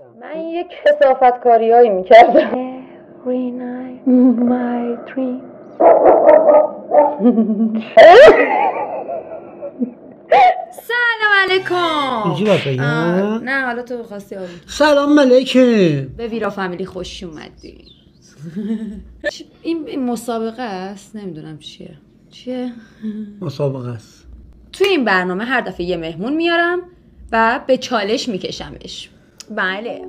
من یک کثافتکاریایی میکردم. Every night my dreams. سلام علیکم. اینجی باید بگم؟ نه حالا تو خواستی آبی. سلام ملیکه. به ویرا فامیلی خوش اومدی. این مسابقه است، نمیدونم چیه مسابقه است. توی این برنامه هر دفعه یه مهمون میارم و به چالش میکشمش. بله.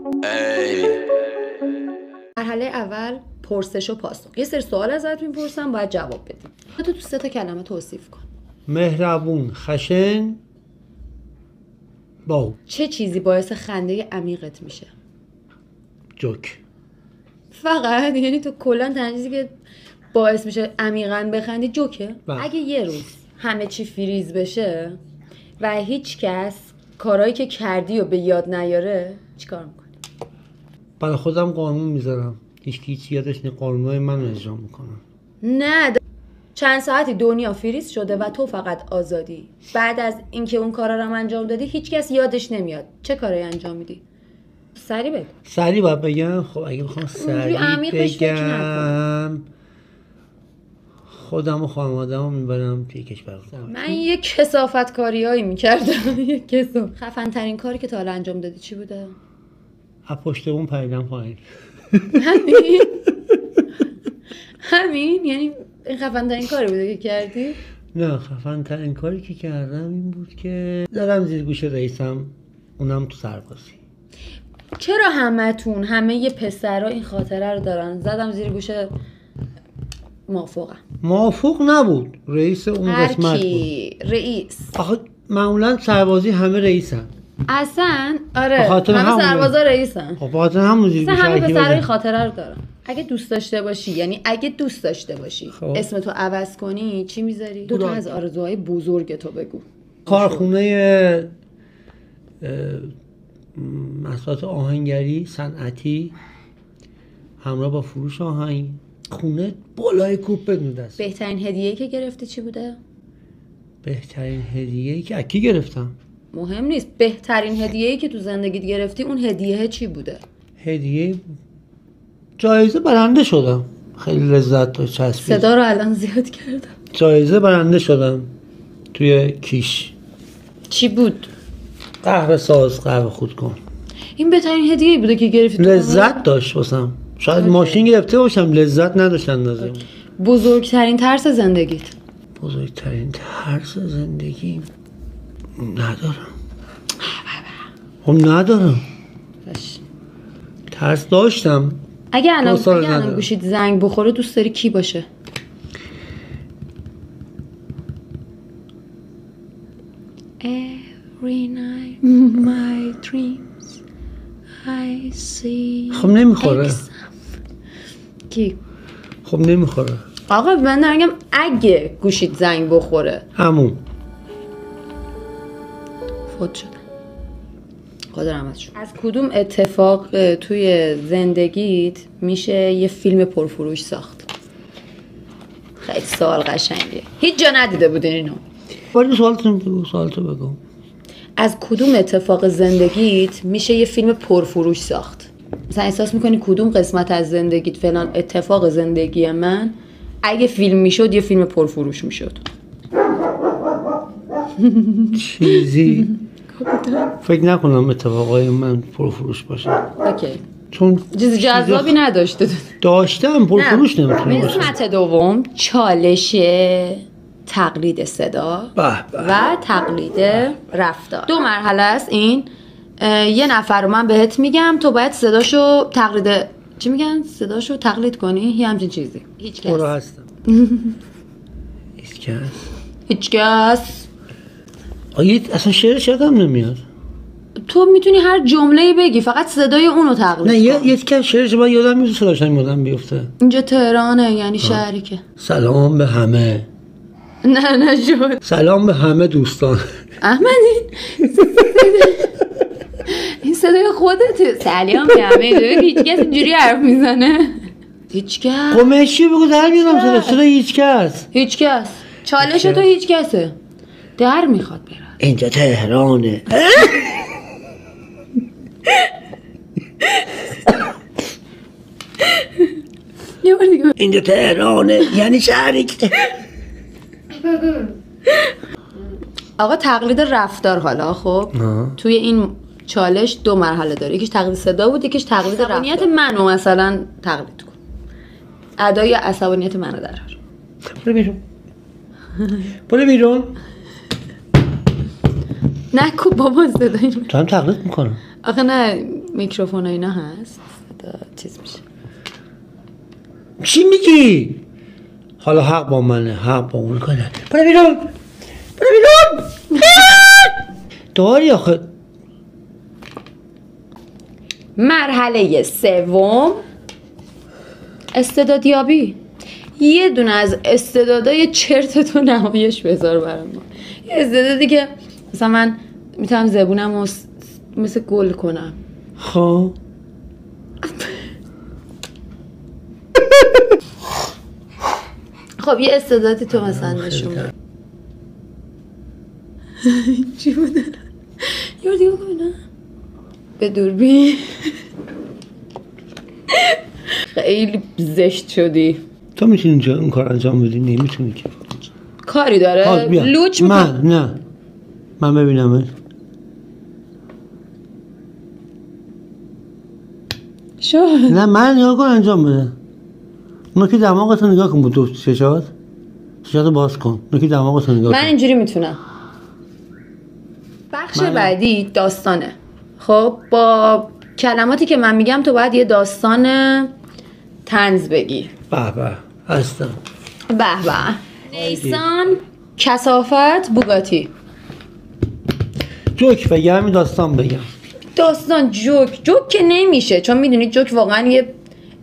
مرحله اول پرسش و پاسخ. یه سری سوال ازت میپرسم، باید جواب بدی. تو 3 کلمه توصیف کن. مهربون، خشن، باو. چه چیزی باعث خنده عمیقت میشه؟ جوک. فقط؟ یعنی تو کلا تنها چیزی که باعث میشه عمیقاً بخندی جوکه؟ اگه یه روز همه چی فریز بشه و هیچ کس کارهایی که کردی و به یاد نیاره، چیکار میکنی؟ برای خودم قانون میذارم. هیچ یادش نه، قانونای من اجرا میکنم. نه چند ساعتی دنیا فریز شده و تو فقط آزادی. بعد از اینکه اون کارا رو انجام دادی هیچ کس یادش نمیاد. چه کاری انجام میدی؟ سریع بگو. سریع باید بگم؟ خب اگه بخوام سریع بگم، خودم و خانواده‌مو میبرم توی کشور. من یه کثافتکاریایی میکردم. یه خفن ترین کاری که تا حالا انجام دادی چی بوده؟ از پشت بوم پریدم پایین. همین؟ یعنی این خفن ترین کاری بوده که کردی؟ نه، خفن ترین کاری که کردم این بود که زدم زیر گوش رئیسم، اونم تو سربازی. چرا همه پسرها این خاطره رو دارن؟ زدم زیر گوش موافق نبود، رئیس اون قسمت بود. رئیس. آخه معمولا سربازی همه رئیسن. اصلا آره، همه سربازا رئیسن. خب خاطر همون زیر گوش همه پسرای خاطره رو دارن. اگه دوست داشته باشی خب. اسم تو عوض کنی چی میذاری؟ 2 از آرزوهای بزرگ تو بگو. کارخونه محصولات آهنگری صنعتی همراه با فروش آهنگ، خونه بالای کوپ بدون دست. بهترین هدیه‌ای که گرفتی چی بوده؟ بهترین هدیه‌ای که اکی گرفتم مهم نیست. بهترین هدیه‌ای که تو زندگیت گرفتی اون هدیه چی بوده؟ هدیه جایزه برنده شدم. خیلی لذت داشت. چسبید. صدا رو الان زیاد کردم. جایزه برنده شدم توی کیش. چی بود؟ قهوه خود کن. این بهترین هدیه‌ای بوده که گرفتی؟ لذت داشت واسم. شاید ماشین گرفته باشم، لذت نداشتم اندازه. بزرگترین ترس زندگیت؟ بزرگترین ترس زندگی ندارم. ترس داشتم. اگه الان گوشید زنگ بخوره دوست داری کی باشه؟ Every night my dreams I see. خب نمیخوره. کی؟ خب نمیخوره. آقا من دارم اگه گوشید زنگ بخوره. همون فوت شدن. خدا رحمت شد. از کدوم اتفاق توی زندگیت میشه یه فیلم پرفروش ساخت؟ خیلی سوال قشنگیه. هیچ جا ندیده بودین اینو. ولی سوالتو بگو. از کدوم اتفاق زندگیت میشه یه فیلم پرفروش ساخت؟ مثلا احساس میکنی کدوم قسمت از زندگیت فلان اتفاق زندگی من اگه فیلم میشد یه فیلم پرفروش میشد؟ چیزی فکر نکنم اتفاقای من پرفروش باشه. اوکی. چون چیز جذابی نداشته. داشتم پرفروش نمیتونه باشه. قسمت دوم چالش تقلید صدا و تقلید رفتار. 2 مرحله است این. یه نفر رو من بهت میگم، تو باید صداشو تقلید صداشو تقلید کنی. یه همچین چیزی. هیچ کس. برو هستم. هیچ کس. اصلا شعرش یادم نمیاد. تو میتونی هر جمله‌ای بگی، فقط صدای اونو تقلید کن. نه یه که شعرش باید یادم میاد، صداش یادم بیفته. اینجا تهرانه، یعنی شهری که. سلام به همه. نه شد. سلام به همه دوستان. احمد این صدای خودته. سلام به همه. هیچ کس اینجوری حرف میزنه؟ هیچ کس. قمشی بگو در میارم صدای هیچ کس. چالش تو هیچ کسه. در میخواد برات. اینجا تهرانه. اینجا تهرانه، یعنی شهری که آقا تقلید رفتار. حالا خب توی این چالش 2 مرحله داره، یکیش تقلید صدا بود، یکیش تقلید رفتار. عصبانیت منو مثلا تقلید کن، ادای عصبانیت منو درار. برو بیرون برو بیرون. نکو بابا صدایی تو هم تقلید میکنم. آخه نه میکروفون اینا هست صدا چیز میشه. چی میگی؟ حالا حق با منه، حق با اون کنه. برو بیرون برو بیرون. داری آخه. مرحله 3 استعدادیابی. یه دونه از استعدادای چرتتو نمایش بذار برام. یه استعدادی که مثلا من میتونم زبونم مثل گل کنم. خب خب یه استعدادی تو مثلا نشون بده. چی بود؟ یه دیگه بکنم به دوربین. خیلی زشت شدی. تو میتونی اینجا اون کار انجام بدی؟ نمیتونی که. کاری داره؟ لوچ من نه من ببینم. شو نه من نگاه کن انجام بده. اونو که دماغتو نگاه کن بود. چشاتو باز کن. اونو که دماغتو نگاه کن. من اینجوری میتونم. بخش بعدی داستانه. خب با کلماتی که من میگم تو باید یه داستان طنز بگی. به به هستم. به به. نیسان کثافت بوگاتی. جوک بگم داستان بگم. داستان جوک که نمیشه، چون میدونید جوک واقعا یه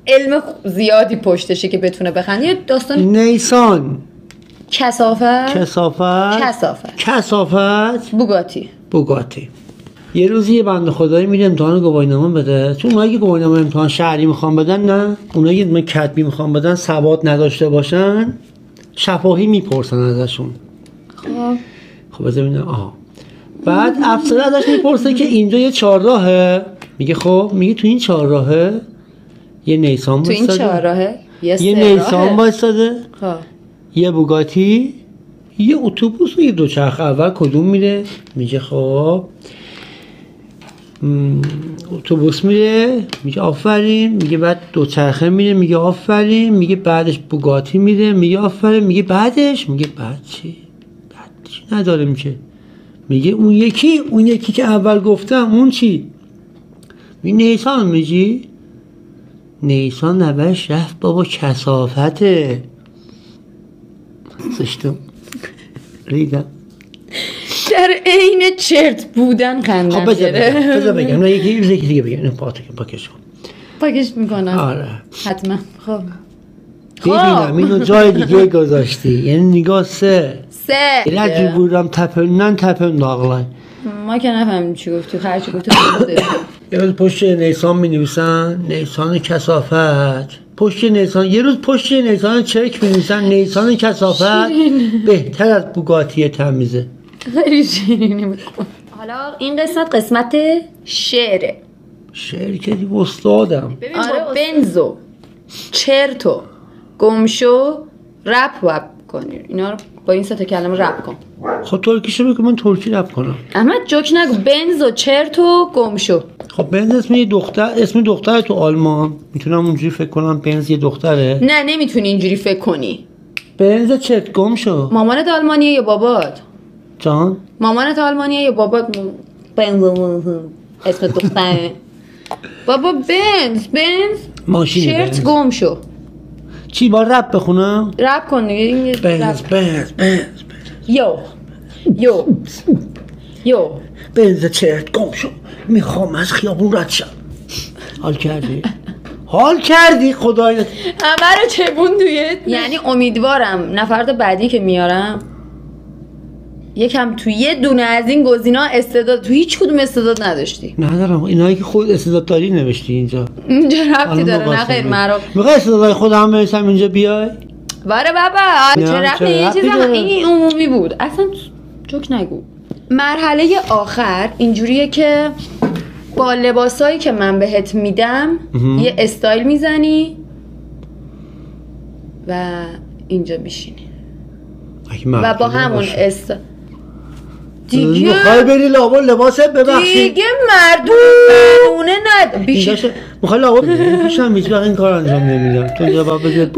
علم زیادی پشتشه که بتونه بخنده. یه داستان نیسان کثافت بوگاتی. یه روزی یه بنده خدایی میره امتحان گواهینامه بده. چون اونایی که گواهینامه امتحان شهری میخوان بدن، نه اونایی که امتحان کتبی میخوان بدن سواد نداشته باشن، شفاهی میپرسن ازشون. خب بذار ببینم. بعد افسر ازش میپرسه که اینجا یه چهارراهه. میگه خب میگه تو این چهارراهه یه نیسان وایساده. تو این چهارراهه یه نیسان وایساده، یه بوگاتی، یه اتوبوس و یه دوچرخه. اول کدوم میره؟ میگه خب اتوبوس میره. میگه آفرین. میگه بعد دوچرخه میره. میگه آفرین. میگه بعدش بوگاتی میره. میگه آفرین. میگه بعدش؟ میگه بعد چی نداره. میگه اون یکی که اول گفتم اون چی؟ میگه نیسان. میگی نیسان نبرش رفت بابا کثافته. سشتم ریدم در عین چرت بودن خندم. خب بذار بگم. نه یکی دیگه بگم. نه پاکش میکنم. آره حتما. خب ببینم اینو جای دیگه گذاشتی. یعنی نگاه سه رجی بودم تپن داغلای. ما که نفهمیم چی گفتی. خرچی گفتی. یه روز پشت نیسان می نویسن نیسان کثافت. پشت نیسان یه روز پشت نیسان چرک می نویسن نیسان کثافت بهتر از بوگاتی تمیزه. خیلی شیرینی بود. حالا این قسمت شعره. شعر که دیگه استادم. آره بنزو چرتو گمشو رپ کنی. اینا رو با این 3 کلمه رپ کن. خب ترکیشو بگو من ترکی رپ کنم. احمد جوک نگو. بنزو چرتو گمشو. خب بنز اسم دختر تو آلمان. میتونم اونجوری فکر کنم بنز یه دختره. نه نمیتونی اینجوری فکر کنی. بنز چرت گمشو. مامانت آلمانیه یا بابات؟ جان مامانت آلمانیه یا بابات؟ بنز اسم دختره. بابا بنز ماشین چرت گمشو. چی با رپ بخونم؟ رپ کن دیگه. بنز یو بنز چرت گم شو. میخوام از خیابون رد شم. حال کردی خدای همه رو چبون دوید. یعنی امیدوارم نفرات بعدی که میارم یکم تو یه دونه از این گزینا استعداد. تو هیچ کدوم استعداد نداشتی. ندارم. اینایی که خود استعداد داری نوشتی اینجا ربطی داره. نه خیر مرا میخوای استعدادهای خودم بنویسم اینجا بیای؟ باره بابا چه ربطی؟ یه چیز این عمومی بود. اصلا جوک نگو. مرحله آخر اینجوریه که با لباسایی که من بهت میدم یه استایل میزنی و اینجا میشینی و با همون دیگه میخوای بری لابا لباست ببخشی دیگه مردونه میخوای لابا بپوشم هیچ وقت این کار انجام نمیدم تو جواب بده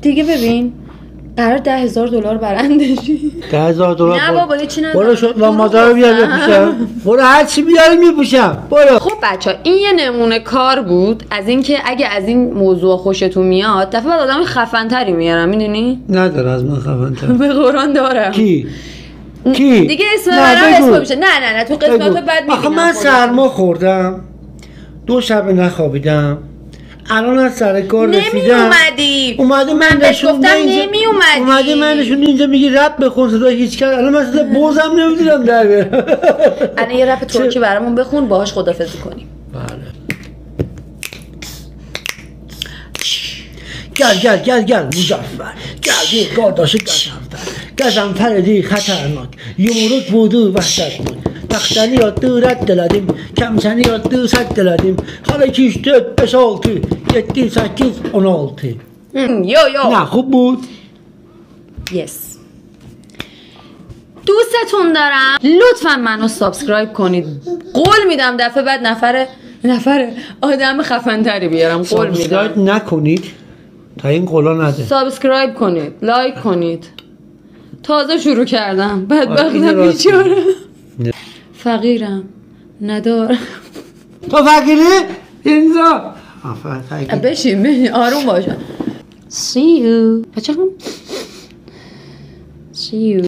دیگه ببین قرار $10,000 برنده شی. $10,000 نه بابا هیچی ندارم. برو شد و مادر رو بیار بپوشم. برو هر چی بیاری میپوشم. برو. خب بچه‌ها این یه نمونه کار بود از اینکه اگه از این موضوع خوشتون میاد دفعه بعد آدم خفن‌تری میارم میدونی؟ نداره از من خفن‌تر. به قرآن دارم. کی؟ دیگه اسم من اسم میشه. نه تو قسمت بعد میبینم. آخه من سرما خوردم. 2 شب نخوابیدم. الان از سر کار رسیدم. اومده من نشون اومده من نشون اینجا میگی رپ بخون صدا هیچ کرد. الان من صدا بوزم نمیدونم در بیارم. الان یه رپ ترکی برامون بخون باهاش خدافظی کنیم. بله. گل مجفر گل گارداش گزنفر دی خطرناک yumruk vurdu vahşetli taxtaniyat rədd elədim kəmçəniyat sədd elədim hala 2 3 4 5 6 7 8 16 yo نه خوب بود yes دوستتون دارم لطفا منو سابسکرایب کنید قول میدم دفعه بعد نفر آدم خفن‌تری بیارم قول میدم سابسکرایب نکنید تا این قولا نده سابسکرایب کنید لایک کنید تازه شروع کردم بدبختم بیچاره فقیرم ندارم تو فقیری؟ اینجا بشین آروم باشم See you